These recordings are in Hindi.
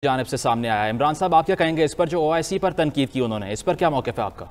जानिब से सामने आया है। इमरान साहब, आप क्या कहेंगे इस पर, जो ओआईसी पर तनकीद की उन्होंने, इस पर क्या मौक़िफ़ है आपका?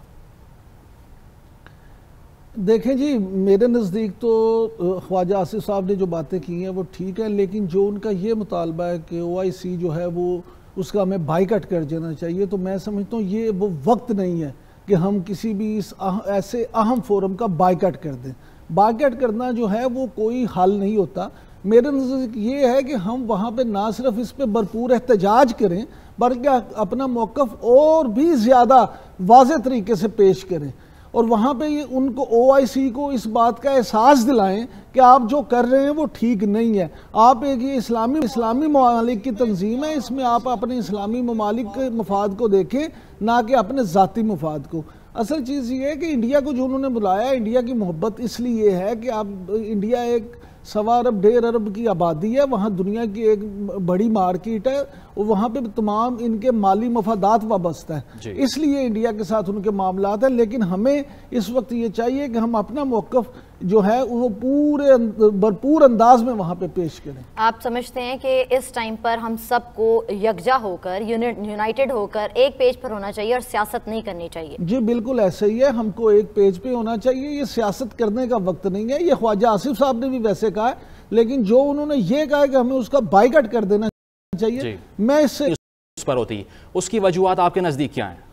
देखें जी, मेरे नज़दीक तो ख्वाजा आसिफ साहब ने जो बातें की हैं वो ठीक है, लेकिन जो उनका ये मुतालबा है कि ओआईसी जो है वो उसका हमें बाइकआउट कर देना चाहिए, तो मैं समझता हूँ ये वो वक्त नहीं है कि हम किसी भी इस ऐसे अहम फोरम का बाइकआउट कर दें। बाइकआउट करना जो है वो कोई हल नहीं होता। मेरे नज़र ये है कि हम वहाँ पे ना सिर्फ इस पर भरपूर एहतजाज करें, बल्कि अपना मौक़िफ़ और भी ज़्यादा वाज़ेह तरीके से पेश करें और वहाँ पे ये उनको ओआईसी को इस बात का एहसास दिलाएं कि आप जो कर रहे हैं वो ठीक नहीं है। आप एक ये इस्लामी ममालिक की तंजीम है, इसमें आप अपने इस्लामी ममालिक के मफाद को देखें, ना कि अपने ज़ाती मफाद को। असल चीज़ ये है कि इंडिया को जो उन्होंने बुलाया, इंडिया की मोहब्बत इसलिए है कि आप इंडिया एक 1.25 अरब 1.5 अरब की आबादी है, वहाँ दुनिया की एक बड़ी मार्केट है और वहाँ पे तमाम इनके माली मफादात वाबस्ता है, इसलिए इंडिया के साथ उनके मामलात हैं। लेकिन हमें इस वक्त ये चाहिए कि हम अपना मौक़िफ़ जो है वो पूरे भरपूर अंदाज में वहाँ पे पेश करें। आप समझते हैं कि इस टाइम पर हम सबको यकजा होकर, यूनाइटेड होकर एक पेज पर होना चाहिए और सियासत नहीं करनी चाहिए? जी बिल्कुल ऐसे ही है, हमको एक पेज पे होना चाहिए, ये सियासत करने का वक्त नहीं है। ये ख्वाजा आसिफ साहब ने भी वैसे कहा है, लेकिन जो उन्होंने ये कहा है कि हमें उसका बाइकआउट कर देना चाहिए, मैं इससे उस पर होती, उसकी वजूहात आपके नज़दीक क्या हैं?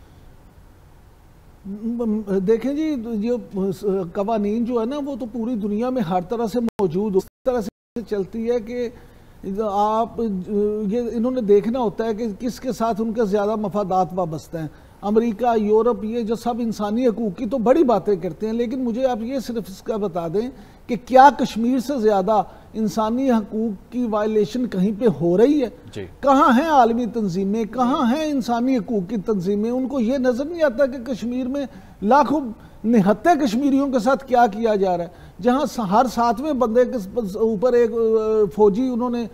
देखें जी, जो कवानीन जो है ना वो तो पूरी दुनिया में हर तरह से मौजूद, उस तरह से चलती है कि आप ये इन्होंने देखना होता है कि किसके साथ उनके ज़्यादा मफादात वाबस्ते हैं। अमेरिका, यूरोप, ये जो सब इंसानी हकूक़ की तो बड़ी बातें करते हैं, लेकिन मुझे आप ये सिर्फ इसका बता दें कि क्या कश्मीर से ज़्यादा इंसानी हकूक़ की वायलेशन कहीं पे हो रही है? कहाँ हैं आलमी तंजीमें, कहाँ हैं इंसानी हकूक़ की तंजीमें? उनको ये नज़र नहीं आता कि कश्मीर में लाखों निहत्ते कश्मीरियों के साथ क्या किया जा रहा है, जहाँ हर 7वें बंदे के ऊपर एक फौजी उन्होंने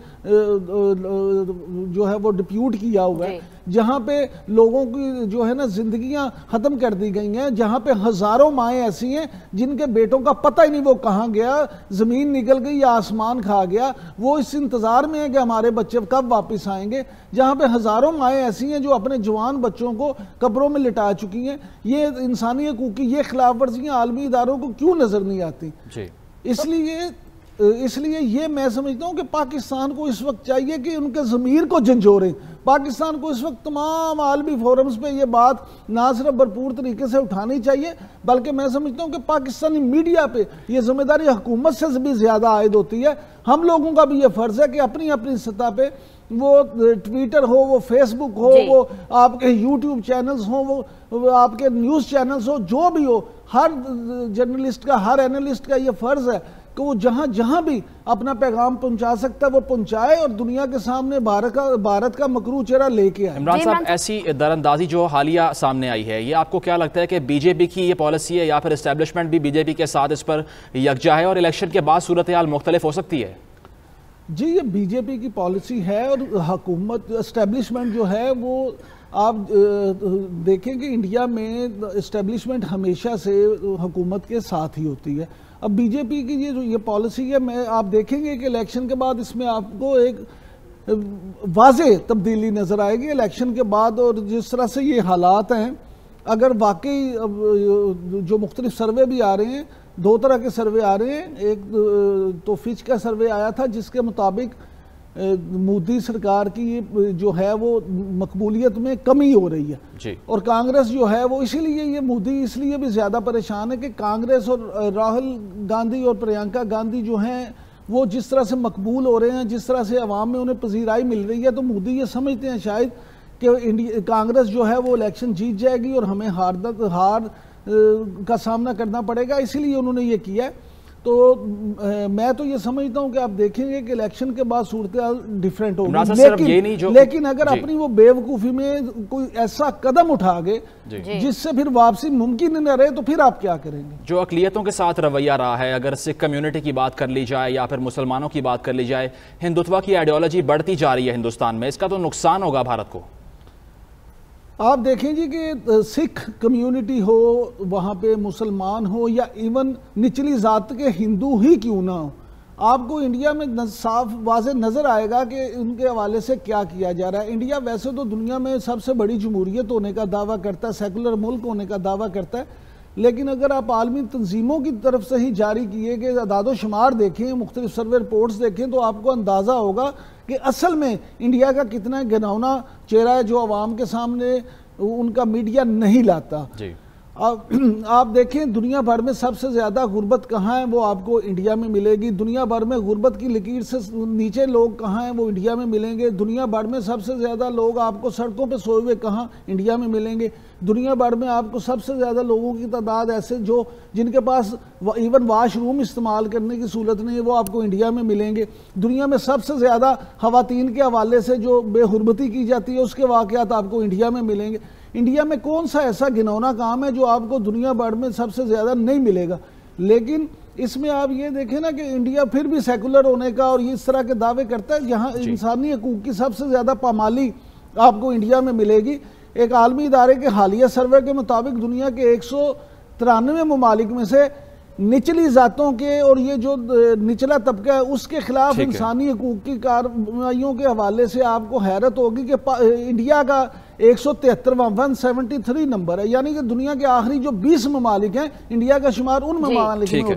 जो है वो डिप्यूट किया हुआ है, जहाँ पे लोगों की जो है ना जिंदगियां ख़त्म कर दी गई हैं, जहाँ पे हज़ारों माएँ ऐसी हैं जिनके बेटों का पता ही नहीं वो कहाँ गया, ज़मीन निकल गई या आसमान खा गया, वो इस इंतज़ार में है कि हमारे बच्चे कब वापस आएंगे। जहाँ पे हज़ारों माएँ ऐसी हैं जो अपने जवान बच्चों को कब्रों में लिटा चुकी हैं। ये इंसानी हकूक़ की ये खिलाफ वर्जियाँ आलमी इदारों को क्यों नज़र नहीं आती? इसलिए ये मैं समझता हूँ कि पाकिस्तान को इस वक्त चाहिए कि उनके ज़मीर को झंझोरें। पाकिस्तान को इस वक्त तमाम आलमी फोरम्स पे ये बात ना सिर्फ भरपूर तरीके से उठानी चाहिए, बल्कि मैं समझता हूँ कि पाकिस्तानी मीडिया पे ये जिम्मेदारी हुकूमत से भी ज़्यादा आयद होती है। हम लोगों का भी ये फ़र्ज़ है कि अपनी अपनी सतह पे, वो ट्विटर हो, वो फेसबुक हो, वो आपके यूट्यूब चैनल्स हो, वो आपके न्यूज़ चैनल्स हो, जो भी हो, हर जर्नलिस्ट का, हर एनालिस्ट का ये फ़र्ज़ है कि वो जहाँ जहाँ भी अपना पैगाम पहुँचा सकता है वो पहुँचाए और दुनिया के सामने भारत का मकरू चेहरा लेके आए। इमरान साहब, ऐसी दरअंदाजी जो हालिया सामने आई है, ये आपको क्या लगता है कि बीजेपी की ये पॉलिसी है या फिर एस्टेब्लिशमेंट भी बीजेपी के साथ इस पर यकजा है और इलेक्शन के बाद सूरत हाल मुख्तलिफ हो सकती है? जी, ये बीजेपी की पॉलिसी है और हुकूमत एस्टेब्लिशमेंट जो है वो आप देखें कि इंडिया में एस्टेब्लिशमेंट हमेशा से हुकूमत के साथ ही होती है। अब बीजेपी की ये पॉलिसी है, मैं आप देखेंगे कि इलेक्शन के बाद इसमें आपको एक वाज़ेह तब्दीली नज़र आएगी इलेक्शन के बाद। और जिस तरह से ये हालात हैं, अगर वाकई जो मुख्तलिफ सर्वे भी आ रहे हैं, 2 तरह के सर्वे आ रहे हैं। एक तो फिच का सर्वे आया था जिसके मुताबिक मोदी सरकार की जो है वो मकबूलियत में कमी हो रही है और कांग्रेस जो है वो, इसीलिए ये मोदी इसलिए भी ज़्यादा परेशान है कि कांग्रेस और राहुल गांधी और प्रियंका गांधी जो हैं वो जिस तरह से मकबूल हो रहे हैं, जिस तरह से अवाम में उन्हें पजीराई मिल रही है, तो मोदी ये समझते हैं शायद कि कांग्रेस जो है वो इलेक्शन जीत जाएगी और हमें हार का सामना करना पड़ेगा, इसीलिए उन्होंने ये किया है। तो मैं तो ये समझता हूँ कि आप देखेंगे कि इलेक्शन के बाद सूरत डिफरेंट होगी, लेकिन अगर अपनी वो बेवकूफ़ी में कोई ऐसा कदम उठा गए जिससे फिर वापसी मुमकिन न रहे, तो फिर आप क्या करेंगे? जो अक़लियतों के साथ रवैया रहा है, अगर सिख कम्युनिटी की बात कर ली जाए या फिर मुसलमानों की बात कर ली जाए, हिंदुत्व की आइडियोलॉजी बढ़ती जा रही है हिंदुस्तान में, इसका तो नुकसान होगा भारत को। आप देखें जी कि सिख कम्युनिटी हो, वहाँ पे मुसलमान हो या इवन निचली ज़ात के हिंदू ही क्यों ना हो, आपको इंडिया में साफ वाज़े नज़र आएगा कि उनके हवाले से क्या किया जा रहा है। इंडिया वैसे तो दुनिया में सबसे बड़ी जमहूरियत होने का दावा करता है, सेकुलर मुल्क होने का दावा करता है, लेकिन अगर आप आलमी तंजीमों की तरफ से ही जारी किए गए अदादो शुमार देखें, मुख्तलिफ सर्वे रिपोर्ट्स देखें, तो आपको अंदाज़ा होगा कि असल में इंडिया का कितना घिनौना चेहरा है जो आवाम के सामने उनका मीडिया नहीं लाता। जी। आप देखें दुनिया भर में सबसे ज़्यादा गुर्बत कहाँ है, वो आपको इंडिया में मिलेगी। दुनिया भर में गुर्बत की लकीर से नीचे लोग कहाँ हैं, वो इंडिया में मिलेंगे। दुनिया भर में सबसे ज़्यादा लोग आपको सड़कों पे सोए हुए कहाँ, इंडिया में मिलेंगे। दुनिया भर में आपको सबसे ज़्यादा लोगों की तादाद ऐसे जो जिनके पास इवन वाशरूम इस्तेमाल करने की सहूलत नहीं है, वो आपको इंडिया में मिलेंगे। दुनिया में सबसे ज़्यादा ख़वातीन के हवाले से जो बेहुरमती की जाती है उसके वाक़यात आपको इंडिया में मिलेंगे। इंडिया में कौन सा ऐसा घिनौना काम है जो आपको दुनिया भर में सबसे ज़्यादा नहीं मिलेगा। लेकिन इसमें आप ये देखें ना कि इंडिया फिर भी सेकुलर होने का और इस तरह के दावे करता है, जहाँ इंसानी हकूक़ की सबसे ज़्यादा पामाली आपको इंडिया में मिलेगी। एक आलमी इदारे के हालिया सर्वे के मुताबिक दुनिया के 193 ममालिक में से निचली जातों के और ये जो निचला तबका है उसके खिलाफ इंसानी हकूक़ की कार्रवाइयों के हवाले से आपको हैरत होगी कि इंडिया का 173वां 173 नंबर है, यानी कि दुनिया के आखिरी जो 20 ममालिक हैं, इंडिया का शुमार उन ममालिक में